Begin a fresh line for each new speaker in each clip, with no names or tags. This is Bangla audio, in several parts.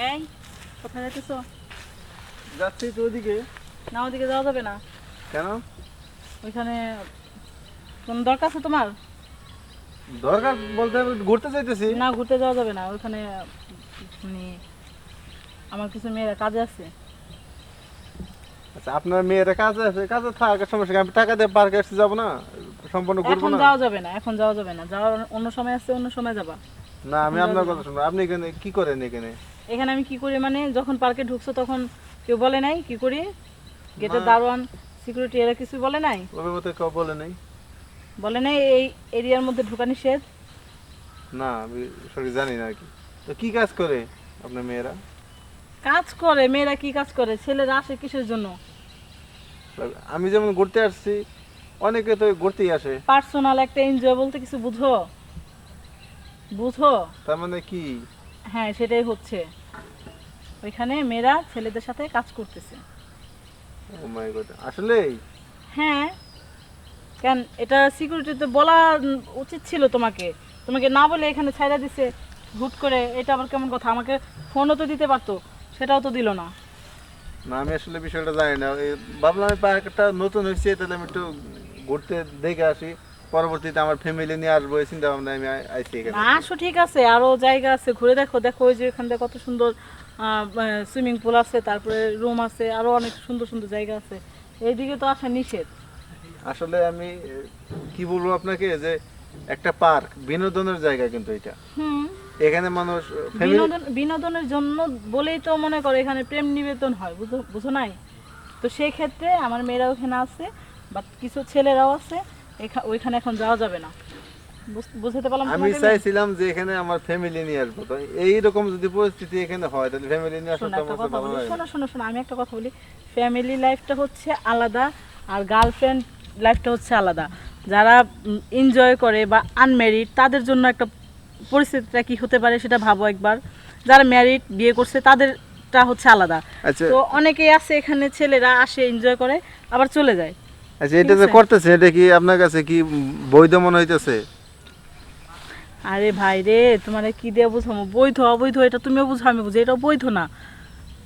এই কোথায় যাইতেছো?
যাচ্ছি তো ওদিকে।
না, ওদিকে যাওয়া যাবে না।
কেন?
ওইখানে কোন দরকার আছে তোমার?
দরকার বলতে আমি ঘুরতে চাইতেছি।
না, ঘুরতে যাওয়া যাবে না ওইখানে। মানে আমার কিছু মেয়েরা কাজে আছে।
আচ্ছা, আপনার মেয়েরা কাজে আছে, কাজে থাক, সমস্যা কি? আমি টাকা দিয়ে পার্কে আসতে যাবো না? সম্পূর্ণ ঘুরবো
এখন
না?
যাওয়া যাবে না, এখন যাওয়া যাবে না। যাওয়ার অন্য সময় আছে, অন্য সময় যাবা।
না, আমি
এখন
আপনার
যাওয়া
কথা শুনবো। আপনি এখানে কি করেন এখানে?
এখানে আমি কি করি মানে, যখন পার্কে ঢুকছো তখন কেউ বলে নাই কি করি? গেটের
না।
দারোয়ান, সিকিউরিটি এরা কিছু বলে নাই?
ওই মতো কেউ বলে নাই।
বলে নাই এই এরিয়ার মধ্যে ঢোকা নিষেধ?
না, আমি সরি জানি না আর কি। তো কি কাজ করে আপনার মেয়েরা?
কাজ করে মেয়েরা, কি কাজ করে? ছেলেরা আসে কিসের জন্য?
আমি যেমন ঘুরতে আসছি, অনেকে তো ঘুরতেই আসে।
পার্সোনাল একটা এনজয় বলতে কিছু বুঝো? বুঝো?
তার মানে কি?
হ্যাঁ, সেটাই হচ্ছে। ওইখানে মেয়েরা ছেলেদের সাথে কাজ করতেছে।
ও মাই গড, আসলেই?
হ্যাঁ, কেন এটা সিকিউরিটিতে বলা উচিত ছিল তোমাকে। তোমাকে না বলে এখানে ছাইড়া দিছে হুট করে, এটা আবার কেমন কথা? আমাকে ফোনও তো দিতে পারতো, সেটাও তো দিল না।
না, আমি আসলে বিষয়টা জানি না। ভাবলাম আমি পার্কটা নতুন হয়েছে, তাহলে আমি একটু ঘুরতে দেখে আসি। পরবর্তীতে আমার ফ্যামিলি নিয়ে আসবো এই চিন্তা ভাবনা আমি আইছি এখানে।
না, আসো, ঠিক আছে, আরো জায়গা আছে, ঘুরে দেখো। দেখো ওই যে এখান থেকে কত সুন্দর সুইমিং পুল আছে, তারপরে রুম আছে, আরো অনেক সুন্দর সুন্দর জায়গা আছে। এইদিকে তো আসা নিষেধ।
আসলে আমি কি বলবো আপনাকে, যে একটা পার্ক বিনোদনের জায়গা কিন্তু এটা।
হুম।
এখানে মানুষ ফ্যামিলি।
বিনোদনের জন্য বলেই তো মনে করো এখানে প্রেম নিবেদন হয়, বুঝো বুঝো নাই? তো সেই ক্ষেত্রে আমার মেয়েরাও এখানে আছে, বা কিছু ছেলেরাও আছে। ওইখানে এখন যাওয়া যাবে না। বুঝতে পারলাম
আমি
তোমাকে?
চাইছিলাম যে এখানে আমার ফ্যামিলি নিয়ে আসবো। তো এইরকম যদি পরিস্থিতি এখানে হয়, তাহলে ফ্যামিলি নিয়ে
শোনো
আসাটা
একটা
আমার কাছে
কথা
ভালো
বলি,
লাগে না।
শোনো শোনো শোনো, আমি একটা কথা বলি। ফ্যামিলি লাইফটা হচ্ছে আলাদা, আর গার্লফ্রেন্ড লাইফটা হচ্ছে আলাদা। যারা এনজয় করে বা আনম্যারিড, তাদের জন্য একটা পরিস্থিতিটা কি হতে পারে সেটা ভাবো একবার। যারা ম্যারিড, বিয়ে করছে, তাদেরটা হচ্ছে আলাদা।
আচ্ছা।
তো অনেকেই আছে এখানে, ছেলেরা আসে, এনজয় করে, আবার চলে যায়।
আচ্ছা,
ঠিক
এটা যে
আছে?
করতেছে, এটা কি আপনার কাছে কি বৈধ মনে হইতেছে?
আরে ভাই রে, তোমার কি দিয়ে বুঝাবো? বৈধ অবৈধ এটা তুমিও বুঝো, আমি বুঝি, এটা বৈধ না।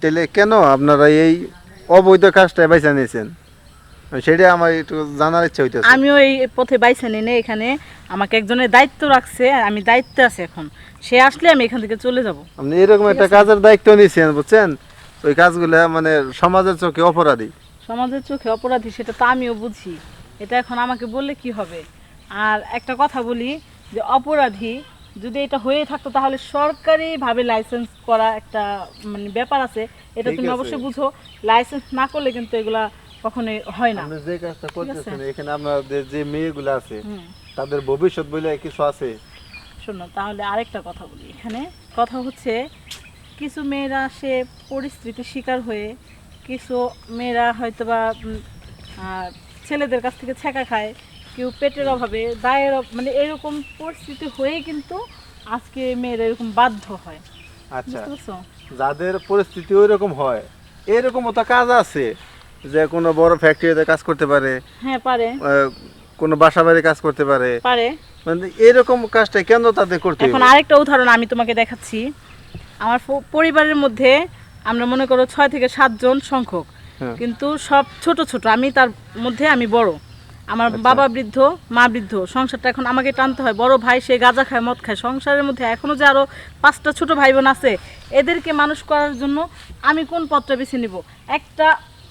তাহলে কেন আপনারা এই অবৈধ কাজটা বেছে নিয়েছেন? সেটা আমার একটু জানার ইচ্ছা হইতেছে।
আমিও এই পথে বাইছে নিয়ে এখানে আমাকে একজনের দায়িত্ব রাখছে, আমি দায়িত্বে আছি এখন। সে আসলে আমি এখান থেকে চলে যাব।
আপনি এরকম
ঠিক
একটা
আছে?
কাজের দায়িত্ব নিয়েছেন, বুঝছেন? ওই কাজগুলো মানে সমাজের চোখে অপরাধী।
সমাজের চোখে অপরাধী, সেটা তো আমিও বুঝি। এটা এখন আমাকে বললে কি হবে? আর একটা কথা বলি, যে অপরাধী যদি এটা হয়ে থাকতো তাহলে সরকারিভাবে লাইসেন্স করা একটা মানে ব্যাপার আছে। এটা
ঠিক
তুমি
আছে।
অবশ্যই বুঝো। লাইসেন্স না করলে কিন্তু এগুলা কখনোই হয় না।
আপনি যে কাজটা
ঠিক আছে?
করতেছেন এখানে, আপনাদের যে মেয়েগুলো আছে
হুম।
তাদের ভবিষ্যৎ বলে কিছু আছে?
শোনো, তাহলে আরেকটা কথা বলি। এখানে কথা হচ্ছে, কিছু মেয়েরা সে পরিস্থিতির শিকার হয়ে, কিছু মেয়েরা হয়তো বা ছেলেদের কাছ থেকে ছ্যাঁকা খায়, কেউ পেটের অভাবে, দায়ের মানে এরকম পরিস্থিতি হয়ে কিন্তু আজকে মেয়েরা এরকম বাধ্য হয়।
আচ্ছা,
বুঝতে পারছো?
যাদের পরিস্থিতি ওই রকম হয়, এরকমও তো কাজ আছে, যে কোনো বড় ফ্যাক্টরিতে কাজ করতে পারে,
হ্যাঁ, পারে।
কোনো বাসা বাড়ি কাজ করতে পারে।
পারে।
মানে এরকম কাজটা কেন তাদের করতে
এখন
হবে?
আরেকটা উদাহরণ আমি তোমাকে দেখাচ্ছি। আমার পরিবারের মধ্যে আমরা মনে করো 6 থেকে 7 জন সংখ্যক,
হ্যাঁ।
কিন্তু সব ছোট ছোট, আমি তার মধ্যে আমি বড়। আমার
আচ্ছা।
বাবা বৃদ্ধ, মা বৃদ্ধ, সংসারটা এখন আমাকে টানতে হয়। বড় ভাই সে গাঁজা খায়, মদ খায়। সংসারের মধ্যে এখনো যে আরো 5টা ছোট ভাই বোন আছে, এদেরকে মানুষ করার জন্য আমি কোন পথটা বেছে নিব? একটা,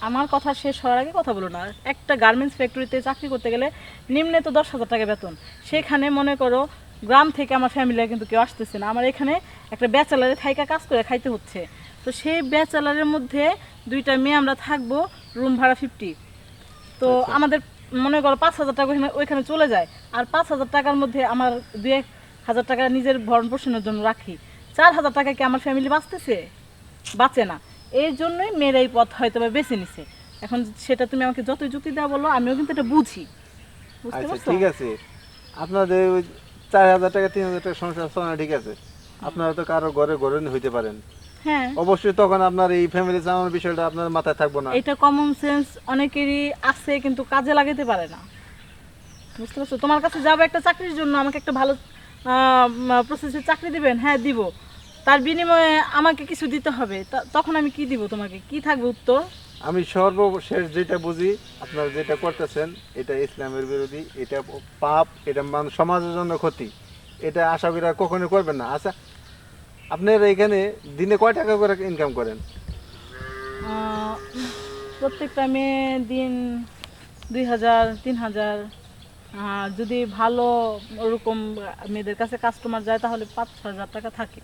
আমার কথা শেষ হওয়ার আগে কথা বলো না। একটা গার্মেন্টস ফ্যাক্টরিতে চাকরি করতে গেলে নিম্নে তো 10,000 টাকা বেতন। সেখানে মনে করো গ্রাম থেকে আমার ফ্যামিলি কিন্তু কেউ আসতেছে না, আমার এখানে একটা ব্যাচেলারে থাইকা কাজ করে খাইতে হচ্ছে। তো সেই ব্যাচেলারের মধ্যে 2টা মেয়ে আমরা থাকবো, রুম ভাড়া 50। তো
আচ্ছা।
আমাদের মনে করো 5,000 টাকা ওইখানে চলে যায়। আর 5,000 টাকার মধ্যে আমার 2-1,000 টাকা নিজের ভরণ পোষণের জন্য রাখি। 4,000 টাকা কি আমার ফ্যামিলি বাঁচতেছে? বাঁচে না। এই জন্যই মেয়েরা এই পথ হয়তো বা বেছে নিছে। এখন সেটা তুমি আমাকে যতই যুক্তি দেওয়া বলো, আমিও কিন্তু এটা বুঝি। বুঝতে
আচ্ছা,
পারছো?
ঠিক আছে। আপনাদের ওই 4,000 টাকা 3,000 টাকা সংসার চালানো ঠিক আছে। আপনারা তো কারো ঘরে ঘরে হইতে পারেন।
হ্যাঁ,
অবশ্যই তখন আপনার এই ফ্যামিলি চালানোর বিষয়টা আপনার মাথায় থাকবো না।
এটা কমন সেন্স অনেকেরই আছে, কিন্তু কাজে লাগাতে পারে না। বুঝতে পারছো? তোমার কাছে যাবো একটা চাকরির জন্য, আমাকে একটা ভালো প্রসেসে চাকরি দিবেন, হ্যাঁ দিব। তার বিনিময়ে আমাকে কিছু দিতে হবে, তখন আমি কি দিব তোমাকে, কি থাকবে উত্তর?
আমি সর্বশেষ যেটা বুঝি, আপনারা যেটা করতেছেন এটা ইসলামের বিরোধী, এটা পাপ, এটা সমাজের জন্য ক্ষতি। এটা আশা করি আর কখনো করবেন না। আচ্ছা, আপনারা এখানে দিনে কয় টাকা করে ইনকাম করেন?
আহ, প্রত্যেকটা মেয়ে দিন 2,000 3,000, যদি ভালো ওরকম মেয়েদের কাছে কাস্টমার যায় তাহলে 5-6 হাজার টাকা থাকে।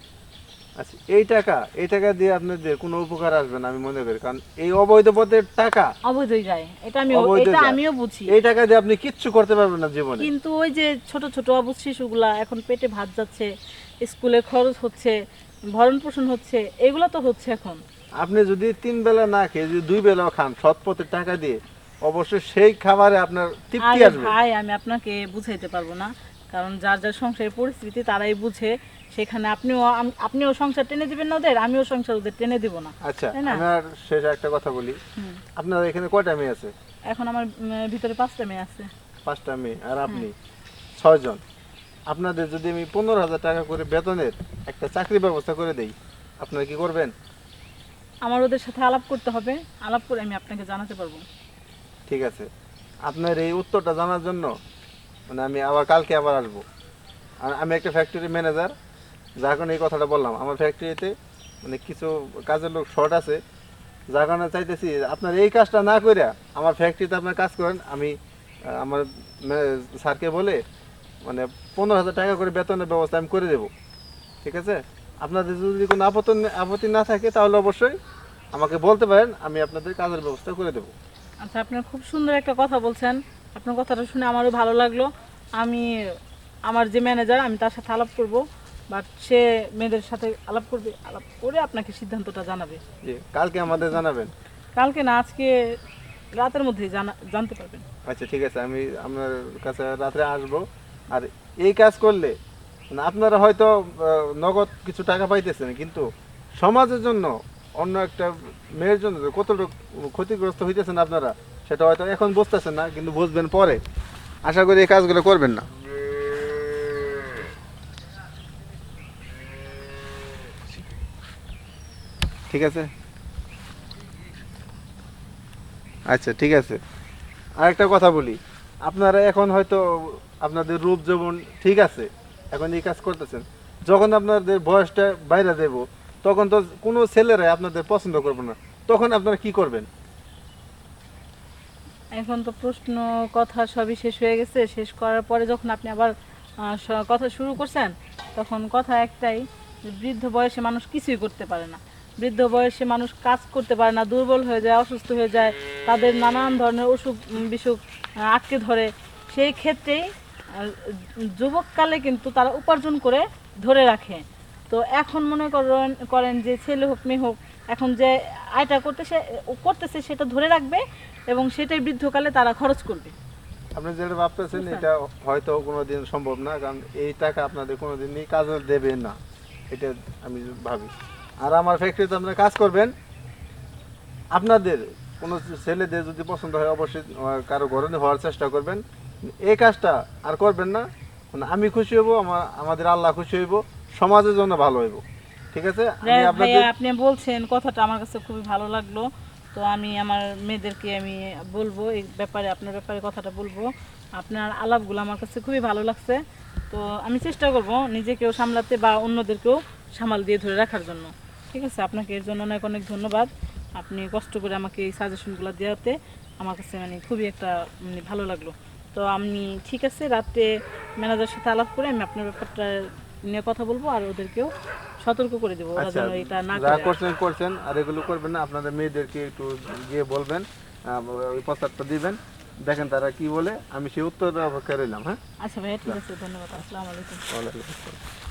আচ্ছা, এই টাকা দিয়ে আপনাদের কোনো উপকার আসবে না আমি মনে করি, কারণ এই অবৈধ পথের টাকা
অবৈধই যায়, এটা
অবৈধ যায়।
আমিও বুঝি।
এই টাকা দিয়ে আপনি কিচ্ছু করতে পারবেন না জীবনে।
কিন্তু ওই যে ছোট ছোট অবুঝ শিশুগুলা এখন পেটে ভাত যাচ্ছে, স্কুলে খরচ হচ্ছে, ভরণ পোষণ হচ্ছে, এগুলো তো হচ্ছে এখন।
আপনি যদি 3 বেলা না খেয়ে যদি 2 বেলাও খান সৎ পথের টাকা দিয়ে, অবশ্যই সেই খাবারে আপনার তৃপ্তি
আরে
আসবে।
ভাই, আমি আপনাকে বুঝাইতে পারবো না, কারণ যার যার সংসারের পরিস্থিতি তারাই বুঝে। সেখানে আপনিও সংসার টেনে দিবেন না ওদের, আমিও সংসার ওদের টেনে দিব না।
আচ্ছা,
তাই না?
আমি আর শেষ একটা কথা বলি।
হুম।
আপনার এখানে কয়টা মেয়ে আছে?
এখন আমার ভিতরে 5টা মেয়ে আছে।
5টা মেয়ে আর আপনি 6 জন। আপনাদের যদি আমি 15,000 টাকা করে বেতনের একটা চাকরি ব্যবস্থা করে দেই, আপনারা কি করবেন?
আমার ওদের সাথে আলাপ করতে হবে, আলাপ করে আমি আপনাকে জানাতে পারবো।
ঠিক আছে, আপনার এই উত্তরটা জানার জন্য মানে আমি কালকে আবার আসবো। আর আমি একটা ফ্যাক্টরি ম্যানেজার, যার কারণে এই কথাটা বললাম। আমার ফ্যাক্টরিতে মানে কিছু কাজের লোক শর্ট আছে, যার কারণে চাইতেছি আপনার এই কাজটা না করে আমার ফ্যাক্টরিতে আপনার কাজ করেন। আমি আমার স্যারকে বলে মানে 15,000 টাকা করে বেতনের ব্যবস্থা আমি করে দেবো। ঠিক আছে, আপনাদের যদি কোনো আপত্তি না থাকে তাহলে অবশ্যই আমাকে বলতে পারেন, আমি আপনাদের কাজের ব্যবস্থা করে দেবো।
আচ্ছা, আপনার খুব সুন্দর একটা কথা বলছেন, আপনার কথাটা শুনে আমারও ভালো লাগলো। আমি আমার যে ম্যানেজার, আমি তার সাথে আলাপ করব, বাট সে মেয়েদের সাথে আলাপ করবে, আলাপ করে আপনাকে সিদ্ধান্তটা জানাবে।
জি, কালকে আমাদের জানাবেন।
কালকে না, আজকে রাতের মধ্যেই জানতে পারবেন।
আচ্ছা ঠিক আছে, আমি আপনার কাছে রাত্রে আসবো। আর এই কাজ করলে মানে আপনারা হয়তো নগদ কিছু টাকা পাইতেছেন, কিন্তু সমাজের জন্য অন্য একটা মেয়ের জন্য যে কতটুকু ক্ষতিগ্রস্ত হইতেছেন আপনারা, সেটা হয়তো এখন বুঝতেছেন না, কিন্তু বুঝবেন পরে। আশা করি এই কাজগুলো করবেন না। ঠিক আছে, আচ্ছা ঠিক আছে। আরেকটা কথা বলি, আপনারা এখন হয়তো আপনাদের রূপ যৌবন ঠিক আছে, এখন এই কাজ করতেছেন। যখন আপনাদের বয়সটা বাইরে দেব, তখন তো কোনো ছেলেরাই আপনাদের পছন্দ করবে না, তখন আপনারা কি করবেন?
এখন তো প্রশ্ন কথা সবই শেষ হয়ে গেছে, শেষ করার পরে যখন আপনি আবার কথা শুরু করছেন, তখন কথা একটাই, যে বৃদ্ধ বয়সে মানুষ কিছুই করতে পারে না। বৃদ্ধ বয়সে মানুষ কাজ করতে পারে না, দুর্বল হয়ে যায়, অসুস্থ হয়ে যায়, তাদের নানান ধরনের অসুখ বিসুখ আটকে ধরে। সেই ক্ষেত্রেই যুবককালে কিন্তু তারা উপার্জন করে ধরে রাখে। তো এখন মনে করেন যে ছেলে হোক মেয়ে হোক, এখন যে আয়টা করতেছে সেটা ধরে রাখবে এবং সেটাই বৃদ্ধকালে তারা খরচ করবে।
আপনি যেটা ভাবতেছেন এটা হয়তো কোনোদিন সম্ভব না, কারণ এই টাকা আপনাদের কোনোদিনই কাজে দেবে না, এটা আমি ভাবি। আর আমার ফ্যাক্টরিতে আপনারা কাজ করবেন, আপনাদের কোনো ছেলেদের যদি পছন্দ হয় অবশ্যই কারো ঘরে হওয়ার চেষ্টা করবেন। এই কাজটা আর করবেন না, মানে আমি খুশি হব, আমাদের আল্লাহ খুশি হইব, সমাজের জন্য ভালো হইব। ঠিক আছে, আমি আপনাদের
আপনি বলছেন কথাটা আমার কাছে খুবই ভালো লাগলো। তো আমি আমার মেয়েদেরকে আমি বলবো এই ব্যাপারে, আপনার ব্যাপারে কথাটা বলবো। আপনার আলাপগুলো আমার কাছে খুবই ভালো লাগছে। তো আমি চেষ্টা করব নিজেকেও সামলাতে বা অন্যদেরকেও সামাল দিয়ে ধরে রাখার জন্য। ঠিক আছে, আপনাকে এর জন্য অনেক অনেক ধন্যবাদ। আপনি কষ্ট করে আমাকে এই সাজেশনগুলো দেওয়াতে আমার কাছে মানে খুবই একটা মানে ভালো লাগলো। তো আমি ঠিক আছে, রাতে ম্যানেজারের সাথে আলাপ করে আমি আপনার ব্যাপারটা নিয়ে কথা বলবো, আর ওদেরকেও সতর্ক করে দেবো ওরা
আচ্ছা,
যেন এটা না
যা
করে।
করছেন আর এগুলো করবেন না। আপনাদের মেয়েদেরকে একটু গিয়ে বলবেন, ওই প্রস্তাবটা দিবেন, দেখেন তারা কি বলে। আমি সেই উত্তর অপেক্ষা রইলাম। হ্যাঁ,
আচ্ছা ভাইয়া, ঠিক আছে, ধন্যবাদ। আসসালামু আলাইকুম।
ওয়ালাইকুম আসসালাম।